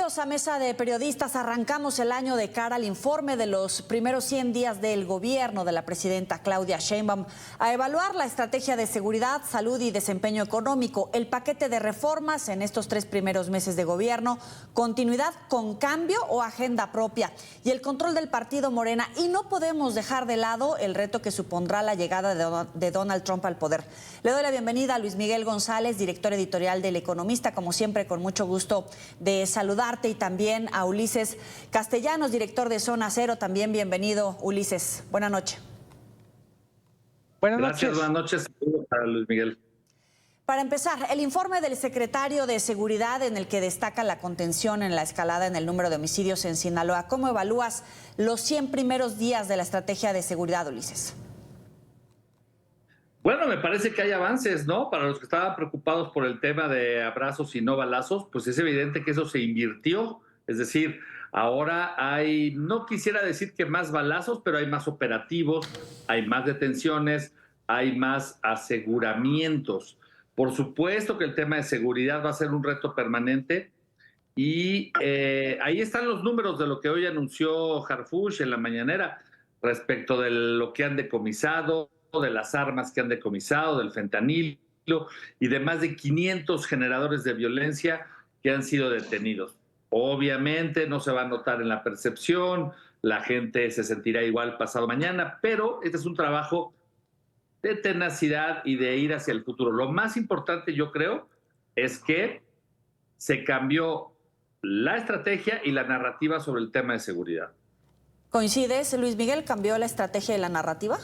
Bienvenidos a Mesa de Periodistas. Arrancamos el año de cara al informe de los primeros 100 días del gobierno de la presidenta Claudia Sheinbaum, a evaluar la estrategia de seguridad, salud y desempeño económico, el paquete de reformas en estos 3 primeros meses de gobierno, continuidad con cambio o agenda propia y el control del partido Morena. Y no podemos dejar de lado el reto que supondrá la llegada de Donald Trump al poder. Le doy la bienvenida a Luis Miguel González, director editorial del Economista, como siempre con mucho gusto de saludarte, y también a Ulises Castellanos, director de Zona Cero. También bienvenido, Ulises. Buenas noches. Buenas Gracias, noches. Saludos a Luis Miguel. Para empezar, el informe del secretario de Seguridad, en el que destaca la contención en la escalada en el número de homicidios en Sinaloa. ¿Cómo evalúas los 100 primeros días de la estrategia de seguridad, Ulises? Bueno, me parece que hay avances, ¿no? Para los que estaban preocupados por el tema de abrazos y no balazos, pues es evidente que eso se invirtió. Es decir, ahora hay, no quisiera decir que más balazos, pero hay más operativos, hay más detenciones, hay más aseguramientos. Por supuesto que el tema de seguridad va a ser un reto permanente y ahí están los números de lo que hoy anunció Harfuch en la mañanera respecto de lo que han decomisado, de las armas que han decomisado, del fentanilo y de más de 500 generadores de violencia que han sido detenidos. Obviamente no se va a notar en la percepción, la gente se sentirá igual pasado mañana, pero este es un trabajo de tenacidad y de ir hacia el futuro. Lo más importante, yo creo, es que se cambió la estrategia y la narrativa sobre el tema de seguridad. ¿Coincides, Luis Miguel? ¿Cambió la estrategia y la narrativa?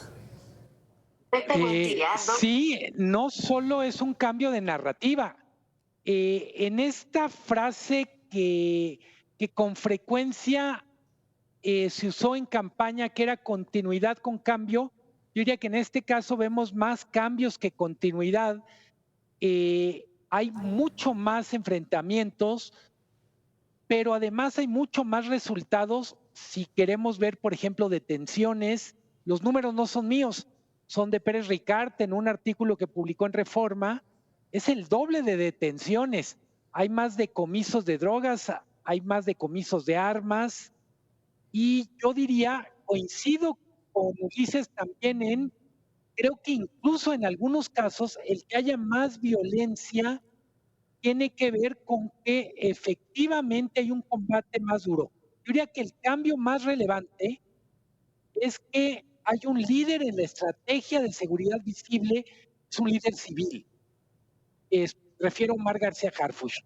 Sí, no solo es un cambio de narrativa. En esta frase que con frecuencia se usó en campaña, que era continuidad con cambio, yo diría que en este caso vemos más cambios que continuidad. Hay mucho más enfrentamientos, pero además hay mucho más resultados. Si queremos ver, por ejemplo, detenciones, los números no son míos, son de Pérez Ricart en un artículo que publicó en Reforma. Es el doble de detenciones. Hay más decomisos de drogas, hay más decomisos de armas. Y yo diría, coincido con Ulises también creo que incluso en algunos casos el que haya más violencia tiene que ver con que efectivamente hay un combate más duro. Yo diría que el cambio más relevante es que hay un líder en la estrategia de seguridad visible, es un líder civil. Refiero a Omar García Harfuch.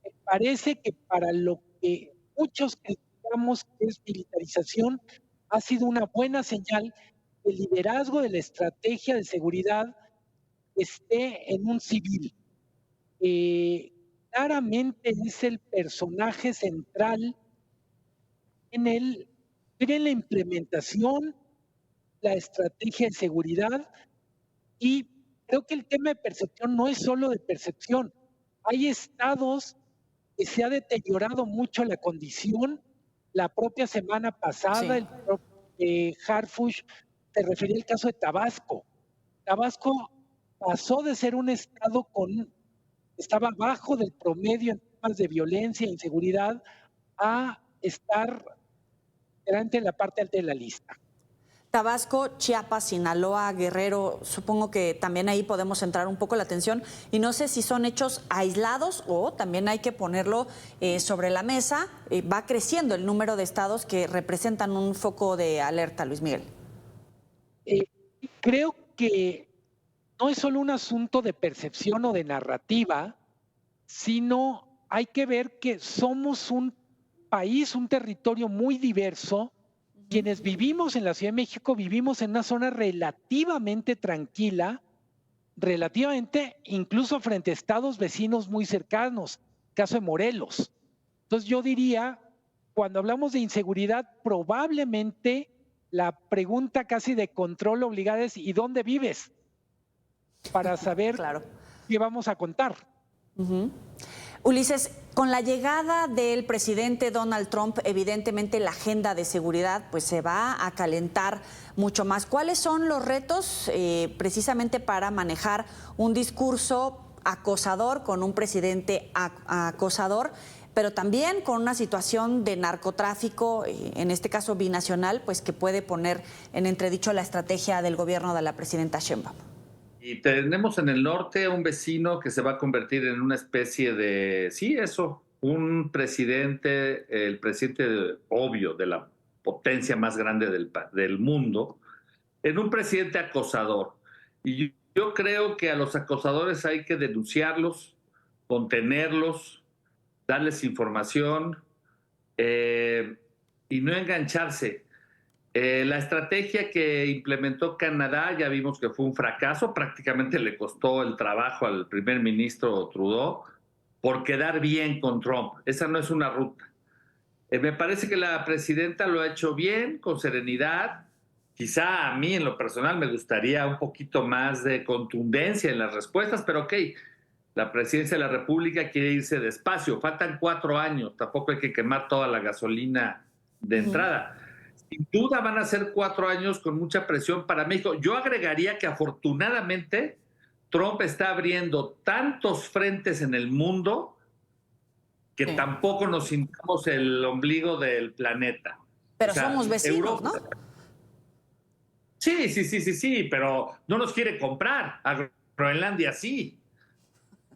Me parece que para lo que muchos criticamos, que es militarización, ha sido una buena señal que el liderazgo de la estrategia de seguridad esté en un civil. Claramente es el personaje central en la implementación, la estrategia de seguridad, y creo que el tema de percepción no es solo de percepción. Hay estados que se ha deteriorado mucho la condición. La propia semana pasada, sí, el propio Harfuch se refería al caso de Tabasco. Tabasco pasó de ser un estado estaba abajo del promedio en temas de violencia e inseguridad a estar delante en la parte alta de la lista. Tabasco, Chiapas, Sinaloa, Guerrero, supongo que también ahí podemos centrar un poco la atención, y no sé si son hechos aislados o también hay que ponerlo sobre la mesa. Va creciendo el número de estados que representan un foco de alerta, Luis Miguel. Creo que no es solo un asunto de percepción o de narrativa, sino hay que ver que somos un país, un territorio muy diverso. Quienes vivimos en la Ciudad de México vivimos en una zona relativamente tranquila, relativamente incluso frente a estados vecinos muy cercanos, caso de Morelos. Entonces yo diría, cuando hablamos de inseguridad, probablemente la pregunta casi de control obligada es ¿y dónde vives? Para saber claro qué vamos a contar. Ulises, con la llegada del presidente Donald Trump, evidentemente la agenda de seguridad pues se va a calentar mucho más. ¿Cuáles son los retos precisamente para manejar un discurso acosador con un presidente acosador, pero también con una situación de narcotráfico, en este caso binacional, pues que puede poner en entredicho la estrategia del gobierno de la presidenta Sheinbaum. Y tenemos en el norte un vecino que se va a convertir en una especie de, sí, eso, un presidente, el presidente obvio de la potencia más grande del mundo, en un presidente acosador. Y yo creo que a los acosadores hay que denunciarlos, contenerlos, darles información y no engancharse. La estrategia que implementó Canadá ya vimos que fue un fracaso, prácticamente le costó el trabajo al primer ministro Trudeau por quedar bien con Trump. Esa no es una ruta. Me parece que la presidenta lo ha hecho bien, con serenidad. Quizá a mí en lo personal me gustaría un poquito más de contundencia en las respuestas, pero ok, la presidencia de la República quiere irse despacio. Faltan 4 años, tampoco hay que quemar toda la gasolina de entrada. Sin duda van a ser 4 años con mucha presión para México. Yo agregaría que afortunadamente Trump está abriendo tantos frentes en el mundo que tampoco nos sintamos el ombligo del planeta. Pero somos vecinos, Europa, ¿no? Sí, pero no nos quiere comprar. A Groenlandia sí.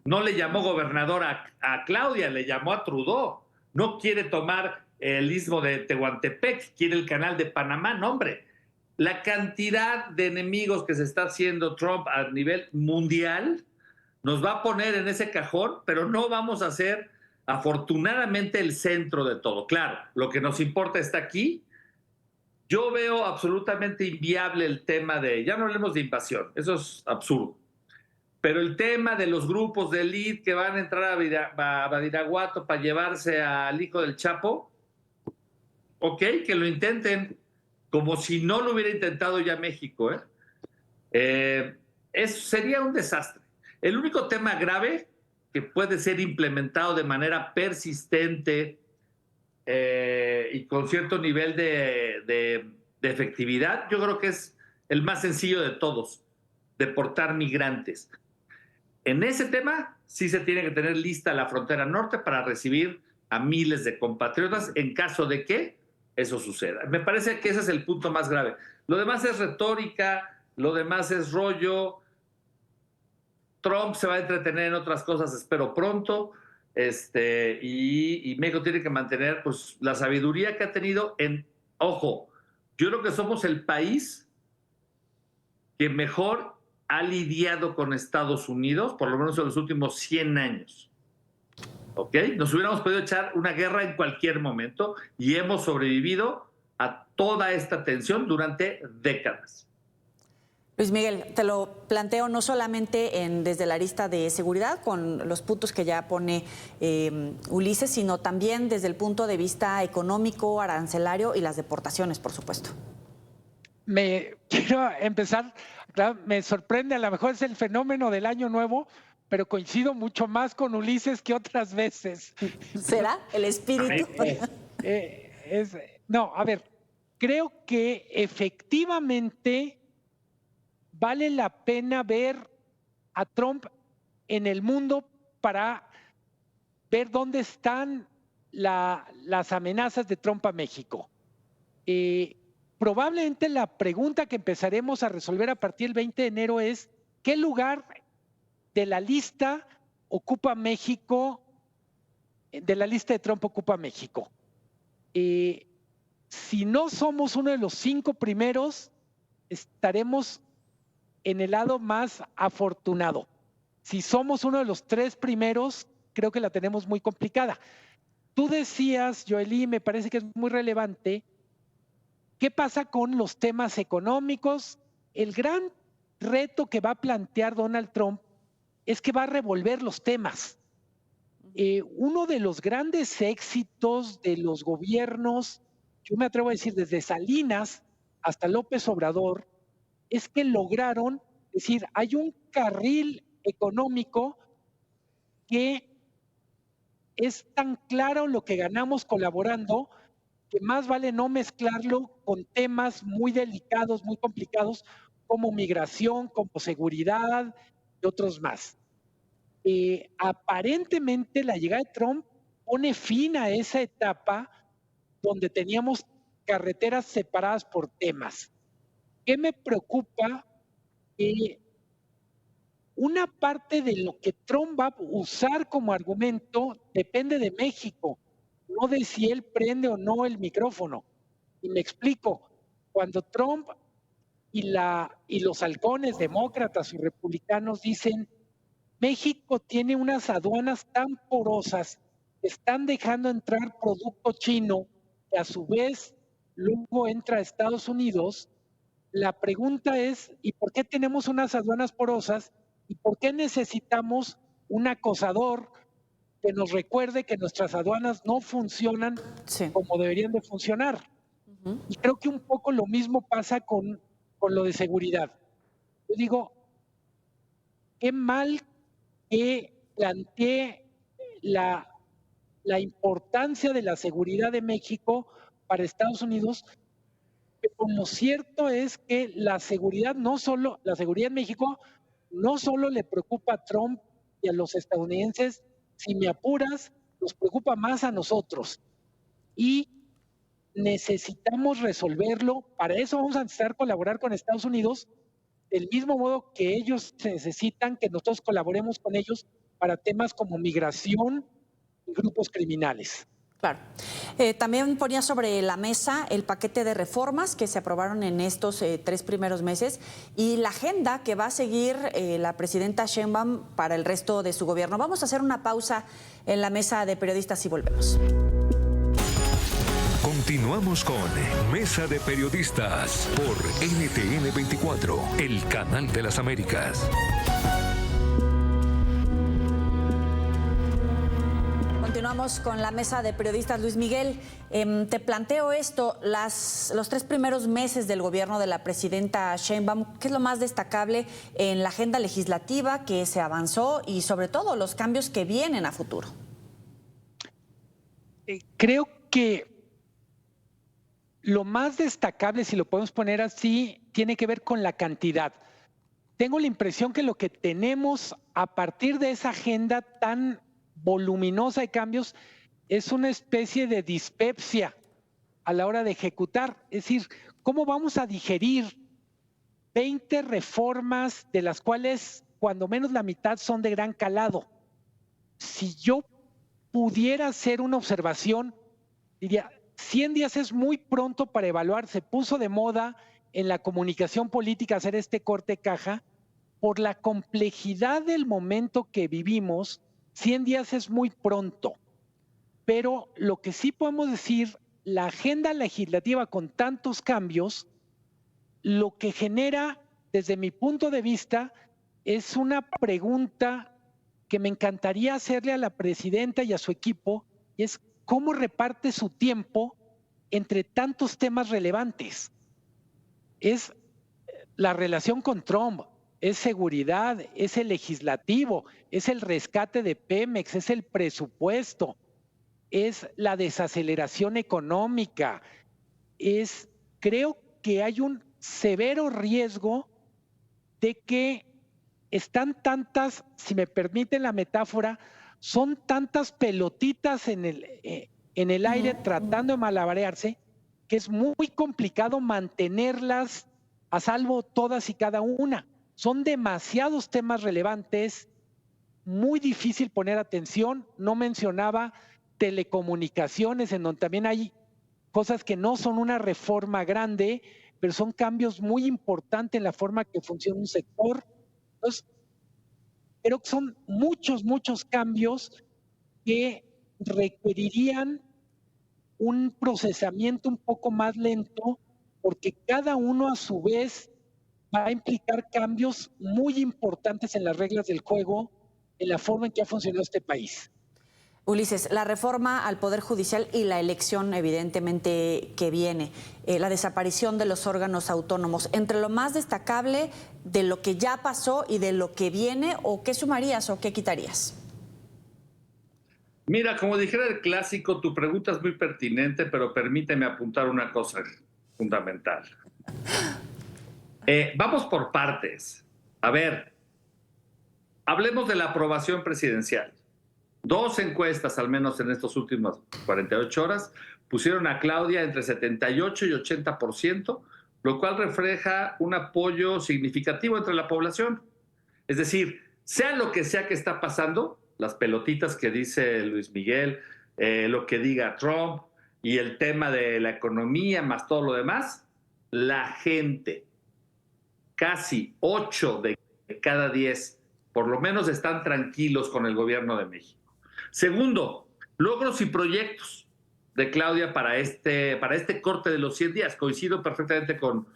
No le llamó gobernador a Claudia, le llamó a Trudeau. No quiere tomar el istmo de Tehuantepec, quiere el canal de Panamá. No, hombre, la cantidad de enemigos que se está haciendo Trump a nivel mundial nos va a poner en ese cajón, pero no vamos a ser afortunadamente el centro de todo. Claro, lo que nos importa está aquí. Yo veo absolutamente inviable el tema de, ya no hablemos de invasión, eso es absurdo. Pero el tema de los grupos de élite que van a entrar a Badiraguato para llevarse al hijo del Chapo, ok, que lo intenten, como si no lo hubiera intentado ya México. Eso sería un desastre. El único tema grave que puede ser implementado de manera persistente y con cierto nivel de efectividad, yo creo que es el más sencillo de todos, deportar migrantes. En ese tema sí se tiene que tener lista la frontera norte para recibir a miles de compatriotas en caso de que eso suceda. Me parece que ese es el punto más grave. Lo demás es retórica, lo demás es rollo. Trump se va a entretener en otras cosas, espero pronto, y México tiene que mantener pues, la sabiduría que ha tenido ojo, yo creo que somos el país que mejor ha lidiado con Estados Unidos, por lo menos en los últimos 100 años. ¿Ok? Nos hubiéramos podido echar una guerra en cualquier momento y hemos sobrevivido a toda esta tensión durante décadas. Luis Miguel, te lo planteo no solamente desde la arista de seguridad, con los puntos que ya pone Ulises, sino también desde el punto de vista económico, arancelario y las deportaciones, por supuesto. Quiero empezar, claro, me sorprende, a lo mejor es el fenómeno del Año Nuevo, pero coincido mucho más con Ulises que otras veces. ¿Será el espíritu? No, a ver, creo que efectivamente vale la pena ver a Trump en el mundo para ver dónde están las amenazas de Trump a México. Probablemente la pregunta que empezaremos a resolver a partir del 20 de enero es ¿qué lugar de la lista ocupa México, de la lista de Trump ocupa México? Si no somos uno de los 5 primeros, estaremos en el lado más afortunado. Si somos uno de los 3 primeros, creo que la tenemos muy complicada. Tú decías, Joely, me parece que es muy relevante, ¿qué pasa con los temas económicos? El gran reto que va a plantear Donald Trump es que va a revolver los temas. Uno de los grandes éxitos de los gobiernos, yo me atrevo a decir desde Salinas hasta López Obrador, es que lograron decir, hay un carril económico que es tan claro lo que ganamos colaborando que más vale no mezclarlo con temas muy delicados, muy complicados, como migración, como seguridad y otros más. Aparentemente la llegada de Trump pone fin a esa etapa donde teníamos carreteras separadas por temas. ¿Qué me preocupa? Que una parte de lo que Trump va a usar como argumento depende de México, no de si él prende o no el micrófono. Y me explico, cuando Trump y los halcones demócratas y republicanos dicen, México tiene unas aduanas tan porosas que están dejando entrar producto chino que a su vez luego entra a Estados Unidos, la pregunta es, ¿y por qué tenemos unas aduanas porosas? ¿Y por qué necesitamos un acosador que nos recuerde que nuestras aduanas no funcionan como deberían de funcionar? Y creo que un poco lo mismo pasa con lo de seguridad. Yo digo, qué mal que planteé la importancia de la seguridad de México para Estados Unidos, como cierto es que la seguridad en México no solo le preocupa a Trump y a los estadounidenses, si me apuras, nos preocupa más a nosotros. Y necesitamos resolverlo. Para eso vamos a necesitar colaborar con Estados Unidos, del mismo modo que ellos necesitan que nosotros colaboremos con ellos para temas como migración y grupos criminales. Claro. También ponía sobre la mesa el paquete de reformas que se aprobaron en estos 3 primeros meses y la agenda que va a seguir la presidenta Sheinbaum para el resto de su gobierno. Vamos a hacer una pausa en la mesa de periodistas y volvemos. Continuamos con Mesa de Periodistas por NTN 24, el canal de las Américas. Continuamos con la mesa de periodistas. Luis Miguel, te planteo esto, los 3 primeros meses del gobierno de la presidenta Sheinbaum, ¿qué es lo más destacable en la agenda legislativa que se avanzó y sobre todo los cambios que vienen a futuro? Creo que lo más destacable, si lo podemos poner así, tiene que ver con la cantidad. Tengo la impresión que lo que tenemos a partir de esa agenda tan voluminosa de cambios es una especie de dispepsia a la hora de ejecutar. Es decir, ¿cómo vamos a digerir 20 reformas de las cuales cuando menos la mitad son de gran calado? Si yo pudiera hacer una observación, diría, 100 días es muy pronto para evaluar. Se puso de moda en la comunicación política hacer este corte caja. Por la complejidad del momento que vivimos, 100 días es muy pronto. Pero lo que sí podemos decir, la agenda legislativa con tantos cambios, lo que genera, desde mi punto de vista, es una pregunta que me encantaría hacerle a la presidenta y a su equipo, y es ¿cómo reparte su tiempo entre tantos temas relevantes? Es la relación con Trump, es seguridad, es el legislativo, es el rescate de Pemex, es el presupuesto, es la desaceleración económica. Creo que hay un severo riesgo de que están tantas, si me permiten la metáfora, son tantas pelotitas en el aire tratando de malabarearse, que es muy complicado mantenerlas a salvo todas y cada una. Son demasiados temas relevantes, muy difícil poner atención. No mencionaba telecomunicaciones, en donde también hay cosas que no son una reforma grande, pero son cambios muy importantes en la forma que funciona un sector. Entonces, creo que son muchos cambios que requerirían un procesamiento un poco más lento, porque cada uno a su vez va a implicar cambios muy importantes en las reglas del juego, en la forma en que ha funcionado este país. Ulises, la reforma al Poder Judicial y la elección evidentemente que viene, la desaparición de los órganos autónomos, entre lo más destacable de lo que ya pasó y de lo que viene, ¿o qué sumarías o qué quitarías? Mira, como dijera el clásico, tu pregunta es muy pertinente, pero permíteme apuntar una cosa fundamental. Vamos por partes. A ver, hablemos de la aprobación presidencial. 2 encuestas, al menos en estas últimas 48 horas, pusieron a Claudia entre 78 y 80%, lo cual refleja un apoyo significativo entre la población. Es decir, sea lo que sea que está pasando, las pelotitas que dice Luis Miguel, lo que diga Trump y el tema de la economía más todo lo demás, la gente, casi 8 de cada 10, por lo menos están tranquilos con el gobierno de México. Segundo, logros y proyectos de Claudia para este corte de los 100 días. Coincido perfectamente con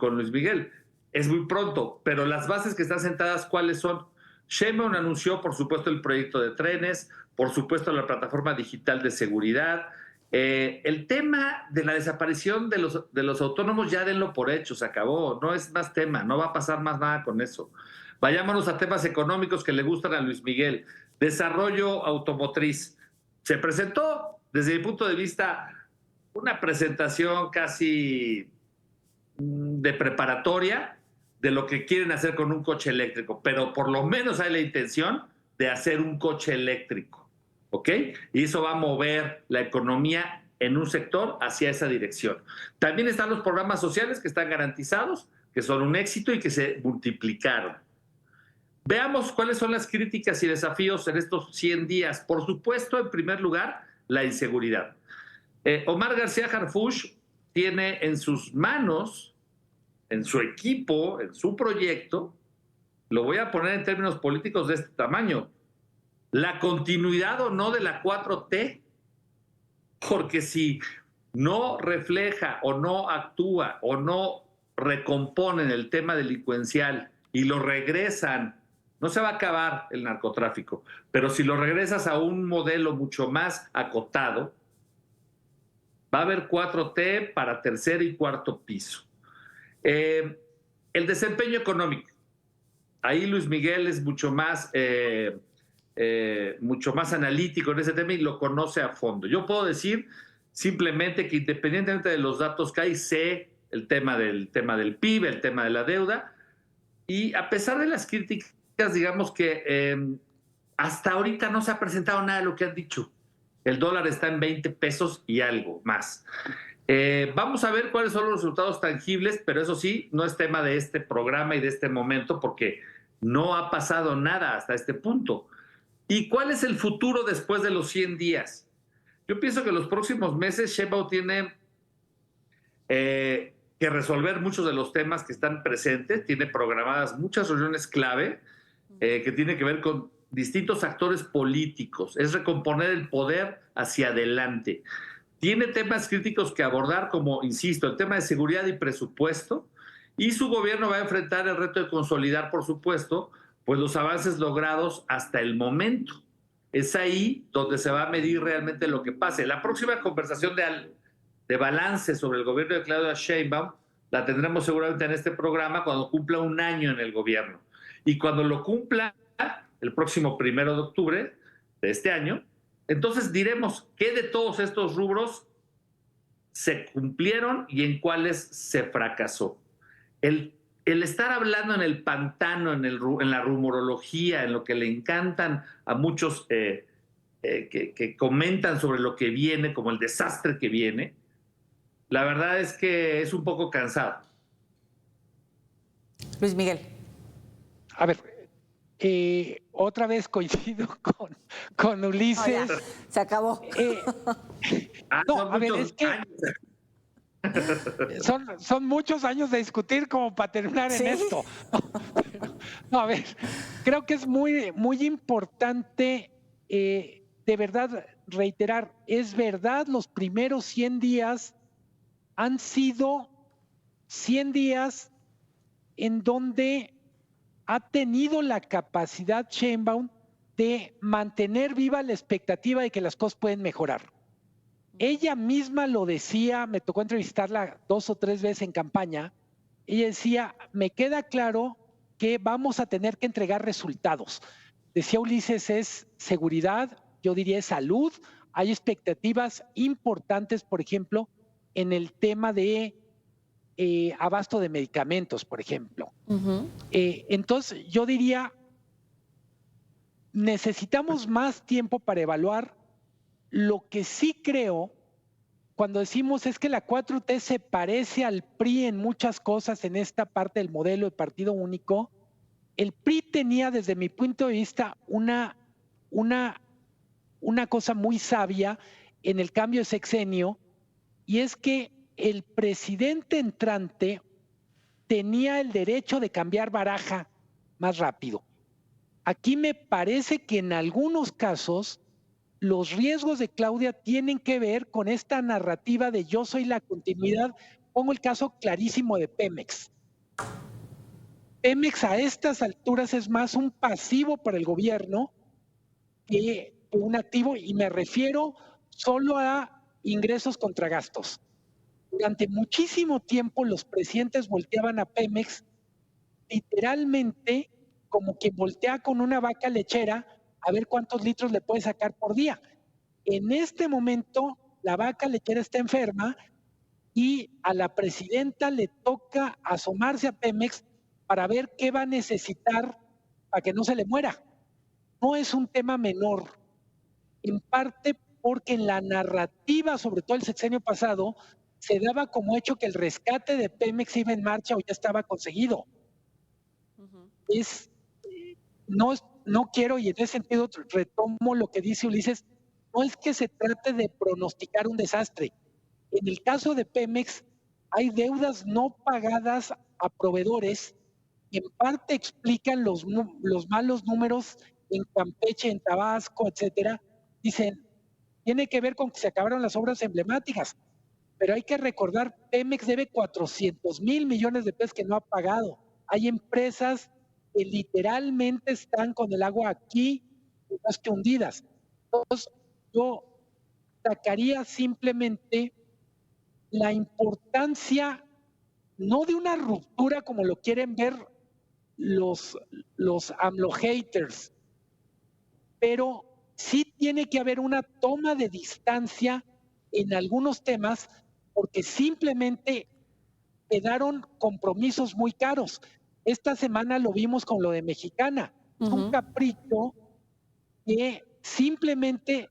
Luis Miguel. Es muy pronto, pero las bases que están sentadas, ¿cuáles son? Sheinbaum anunció, por supuesto, el proyecto de trenes, por supuesto, la plataforma digital de seguridad. El tema de la desaparición de los autónomos, ya denlo por hecho, se acabó, no es más tema, no va a pasar más nada con eso. Vayámonos a temas económicos que le gustan a Luis Miguel. Desarrollo automotriz. Se presentó, desde mi punto de vista, una presentación casi de preparatoria de lo que quieren hacer con un coche eléctrico, pero por lo menos hay la intención de hacer un coche eléctrico, ¿ok? Y eso va a mover la economía en un sector hacia esa dirección. También están los programas sociales que están garantizados, que son un éxito y que se multiplicaron. Veamos cuáles son las críticas y desafíos en estos 100 días. Por supuesto, en primer lugar, la inseguridad. Omar García Harfuch tiene en sus manos, en su equipo, en su proyecto, lo voy a poner en términos políticos de este tamaño, la continuidad o no de la 4T, porque si no refleja o no actúa o no recomponen el tema delincuencial y lo regresan, no se va a acabar el narcotráfico, pero si lo regresas a un modelo mucho más acotado, va a haber 4T para tercer y cuarto piso. El desempeño económico. Ahí Luis Miguel es mucho más analítico en ese tema y lo conoce a fondo. Yo puedo decir simplemente que independientemente de los datos que hay, sé el tema del PIB, el tema de la deuda, y a pesar de las críticas, digamos que hasta ahorita no se ha presentado nada de lo que han dicho. El dólar está en 20 pesos y algo más. Vamos a ver cuáles son los resultados tangibles, pero eso sí, no es tema de este programa y de este momento porque no ha pasado nada hasta este punto. ¿Y cuál es el futuro después de los 100 días? Yo pienso que los próximos meses Sheinbaum tiene que resolver muchos de los temas que están presentes, tiene programadas muchas reuniones clave que tienen que ver con distintos actores políticos, es recomponer el poder hacia adelante. Tiene temas críticos que abordar, como, insisto, el tema de seguridad y presupuesto, y su gobierno va a enfrentar el reto de consolidar, por supuesto, pues los avances logrados hasta el momento. Es ahí donde se va a medir realmente lo que pase. La próxima conversación de balance sobre el gobierno de Claudia Sheinbaum la tendremos seguramente en este programa cuando cumpla un año en el gobierno. Y cuando lo cumpla el próximo 1 de octubre de este año, entonces diremos qué de todos estos rubros se cumplieron y en cuáles se fracasó. El estar hablando en el pantano, en la rumorología, en lo que le encantan a muchos que comentan sobre lo que viene, como el desastre que viene, la verdad es que es un poco cansado. Luis Miguel. A ver, otra vez coincido con Ulises. No, se acabó. No, a ver, es que son muchos años de discutir como para terminar en esto. No, a ver, creo que es muy, muy importante de verdad reiterar, es verdad, los primeros 100 días han sido 100 días en donde ha tenido la capacidad Sheinbaum de mantener viva la expectativa de que las cosas pueden mejorar. Ella misma lo decía, me tocó entrevistarla 2 o 3 veces en campaña, ella decía, me queda claro que vamos a tener que entregar resultados. Decía Ulises, es seguridad, yo diría es salud, hay expectativas importantes, por ejemplo, en el tema de abasto de medicamentos, por ejemplo. Entonces, yo diría, necesitamos más tiempo para evaluar. Lo que sí creo, cuando decimos es que la 4T se parece al PRI en muchas cosas en esta parte del modelo de partido único, el PRI tenía desde mi punto de vista una cosa muy sabia en el cambio de sexenio, y es que el presidente entrante tenía el derecho de cambiar baraja más rápido. Aquí me parece que en algunos casos los riesgos de Claudia tienen que ver con esta narrativa de yo soy la continuidad. Pongo el caso clarísimo de Pemex. Pemex a estas alturas es más un pasivo para el gobierno que un activo, y me refiero solo a ingresos contra gastos. Durante muchísimo tiempo los presidentes volteaban a Pemex literalmente como quien voltea con una vaca lechera a ver cuántos litros le puede sacar por día. En este momento la vaca lechera está enferma y a la presidenta le toca asomarse a Pemex para ver qué va a necesitar para que no se le muera. No es un tema menor, en parte porque en la narrativa, sobre todo el sexenio pasado, se daba como hecho que el rescate de Pemex iba en marcha o ya estaba conseguido. No quiero, y en ese sentido retomo lo que dice Ulises, no es que se trate de pronosticar un desastre. En el caso de Pemex hay deudas no pagadas a proveedores que en parte explican los malos números en Campeche, en Tabasco, etcétera. Dicen, tiene que ver con que se acabaron las obras emblemáticas, pero hay que recordar, Pemex debe 400,000 millones de pesos que no ha pagado. Hay empresas que literalmente están con el agua aquí, más que hundidas. Entonces, yo sacaría simplemente la importancia, no de una ruptura como lo quieren ver los AMLO haters, pero sí tiene que haber una toma de distancia en algunos temas, porque simplemente quedaron compromisos muy caros. Esta semana lo vimos con lo de Mexicana. Es un capricho que simplemente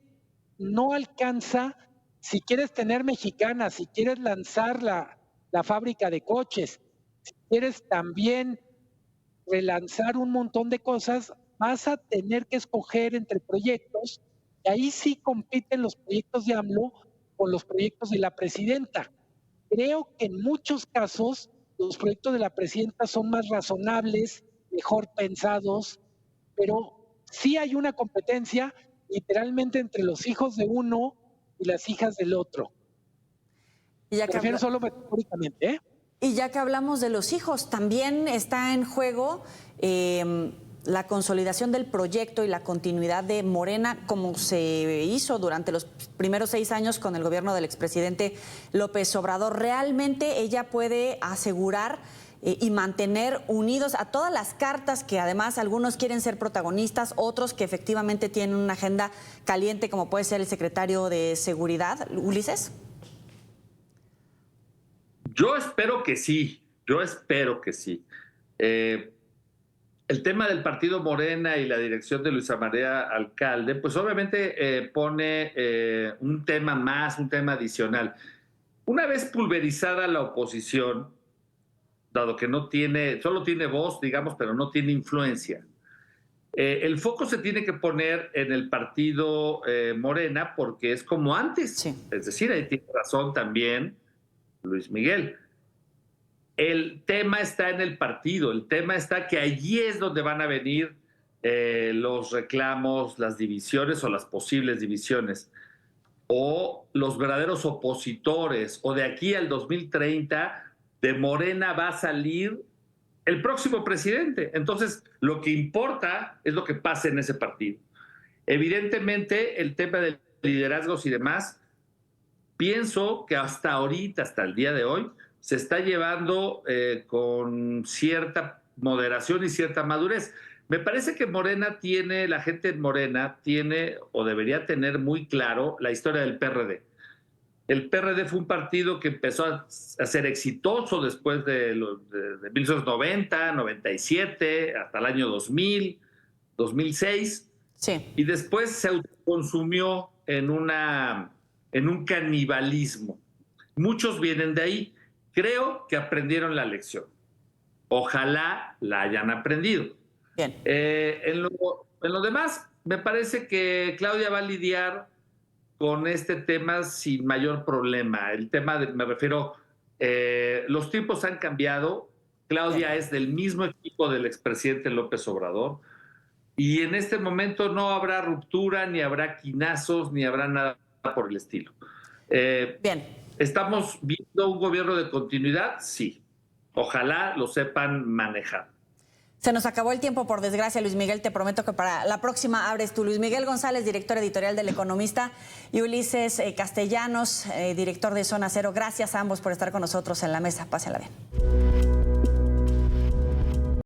no alcanza. Si quieres tener Mexicana, si quieres lanzar la fábrica de coches, si quieres también relanzar un montón de cosas, vas a tener que escoger entre proyectos, y ahí sí compiten los proyectos de AMLO con los proyectos de la presidenta. Creo que en muchos casos los proyectos de la presidenta son más razonables, mejor pensados, pero sí hay una competencia literalmente entre los hijos de uno y las hijas del otro. Me refiero solo metafóricamente, ¿eh? Y ya que hablamos de los hijos, también está en juego la consolidación del proyecto y la continuidad de Morena, como se hizo durante los primeros 6 años con el gobierno del expresidente López Obrador. ¿Realmente ella puede asegurar y mantener unidos a todas las cartas que además algunos quieren ser protagonistas, otros que efectivamente tienen una agenda caliente, como puede ser el secretario de Seguridad, Ulises? Yo espero que sí, el tema del partido Morena y la dirección de Luisa María Alcalde, pues obviamente pone un tema más, un tema adicional. Una vez pulverizada la oposición, dado que solo tiene voz, digamos, pero no tiene influencia, el foco se tiene que poner en el partido Morena, porque es como antes. Sí. Es decir, ahí tiene razón también Luis Miguel. El tema está en el partido, el tema está que allí es donde van a venir los reclamos, las divisiones o las posibles divisiones, o los verdaderos opositores, o de aquí al 2030 de Morena va a salir el próximo presidente. Entonces, lo que importa es lo que pase en ese partido. Evidentemente, el tema de liderazgos y demás, pienso que hasta ahorita, hasta el día de hoy, se está llevando con cierta moderación y cierta madurez. Me parece que la gente en Morena tiene o debería tener muy claro la historia del PRD. El PRD fue un partido que empezó a ser exitoso después de 1990, 97, hasta el año 2000, 2006. Sí. Y después se autoconsumió en un canibalismo. Muchos vienen de ahí. Creo que aprendieron la lección. Ojalá la hayan aprendido. Bien. En lo demás, me parece que Claudia va a lidiar con este tema sin mayor problema. El tema, me refiero, los tiempos han cambiado. Claudia es del mismo equipo del expresidente López Obrador. Y en este momento no habrá ruptura, ni habrá quinazos, ni habrá nada por el estilo. Bien. ¿Estamos viendo un gobierno de continuidad? Sí. Ojalá lo sepan manejar. Se nos acabó el tiempo, por desgracia, Luis Miguel. Te prometo que para la próxima abres tú. Luis Miguel González, director editorial del Economista, y Ulises Castellanos, director de Zona Cero. Gracias a ambos por estar con nosotros en la mesa. Pásenla bien.